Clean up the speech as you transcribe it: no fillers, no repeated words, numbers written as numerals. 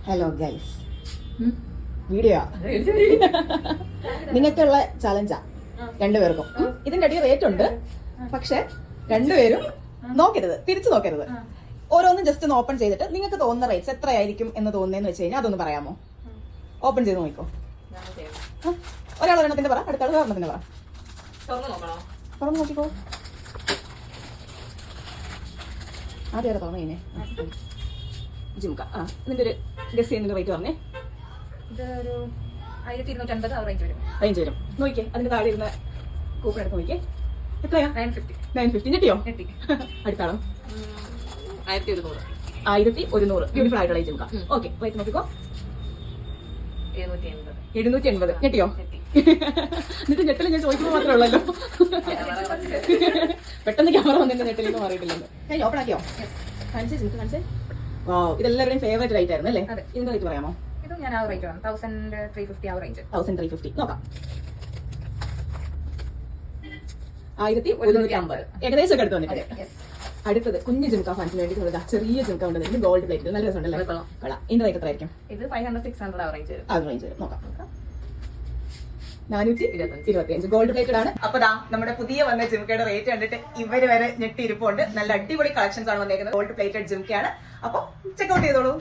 Hello guys, video നിങ്ങൾക്കുള്ള ചലഞ്ചാ രണ്ടുപേർക്കും. ഇതിന്റെ അടിയിൽ റേറ്റ് ഉണ്ട്, പക്ഷെ രണ്ടുപേരും നോക്കരുത്, തിരിച്ചു നോക്കരുത്. ഓരോന്നും ജസ്റ്റ് ഒന്ന് ഓപ്പൺ ചെയ്തിട്ട് നിങ്ങൾക്ക് തോന്നുന്ന റേറ്റ്സ് എത്രയായിരിക്കും എന്ന് തോന്നുന്നതെന്ന് വെച്ച് കഴിഞ്ഞാൽ അതൊന്ന് പറയാമോ? ഓപ്പൺ ചെയ്ത് നോക്കിക്കോ. ഒരാൾ ഒരെണ്ണത്തിന്റെ പറ, അടുത്ത ആൾ ഒരെണ്ണത്തിന്റെ പറ. തുറന്ന് നോക്കിക്കോ. ആദ്യം തുറന്നു കഴിഞ്ഞേ ജിംക. ഇതിന്റെ ഒരു ഗസ് ചെയ്യുന്ന റേറ്റ് പറഞ്ഞേ. ഇതൊരു 1250 റേഞ്ച് വരും. റേഞ്ച് വരും. നോക്കിയേ, അതിന്റെ താഴെ ഇരുന്ന കൂപ്പൺ എടുത്ത് നോക്കിയേ. എത്രയാ? 950. ഞെട്ടിയോ? അടുത്താണോ? 1100. ബ്യൂട്ടിഫുൾ ആയിട്ടുള്ള ഈ ജിംക. ഓക്കെ, റേറ്റ് നോക്കിക്കോ. 780. ഞെട്ടിയോ? എന്നിട്ട് ഞെട്ടല് ഞാൻ ചോദിക്കുമ്പോൾ മാത്രമേ ഉള്ളല്ലോ. പെട്ടെന്ന് ക്യാമറ വന്നിട്ട് ഞെട്ടലിന്ന് മാറിയിട്ടില്ലല്ലോ. ഞാൻ ഓപ്പൺ ആക്കിയോ? കാണിച്ചേ ജിംക, കാണിച്ചേ. ഇതെല്ലാവരുടെയും ഫേവറേറ്റ് റേറ്റ് ആയിരുന്നു അല്ലേ? ഇതിന്റെ റേറ്റ് പറയാമോ? ഇത് ഞാൻ ആ റേറ്റ് ആണ് 1350 റേഞ്ച്. 1350 നോക്കാം. 1150 ഏകദേശം ഒക്കെ അടുത്ത് വന്നിട്ട്. അടുത്തത് കുഞ്ഞു ജിംക ഫാൻസിന് വേണ്ടി ചെറിയ ജിംക ഉണ്ട്, ഗോൾഡ് പ്ലേറ്റ്, നല്ല രസമുണ്ടല്ലേ? ഇതിന്റെ റേറ്റ് എത്രയായിരിക്കും? ഇത് 500-600 റേഞ്ച് വരും. അത് റേഞ്ച് വരും. നോക്കാം. 425 ഗോൾഡ് പ്ലേറ്റഡ് ആണ്. അപ്പൊ നമ്മുടെ പുതിയ വന്ന ജിംകയുടെ റേറ്റ് കണ്ടിട്ട് ഇവര് വരെ ഞെട്ടിയിരിപ്പുണ്ട്. നല്ല അടിപൊളി കളക്ഷൻസ് ആണ് വന്നേക്കുന്നത്. ഗോൾഡ് പ്ലേറ്റഡ് ജിംകയാണ്. അപ്പൊ ചെക്കൗട്ട് ചെയ്തോളൂ.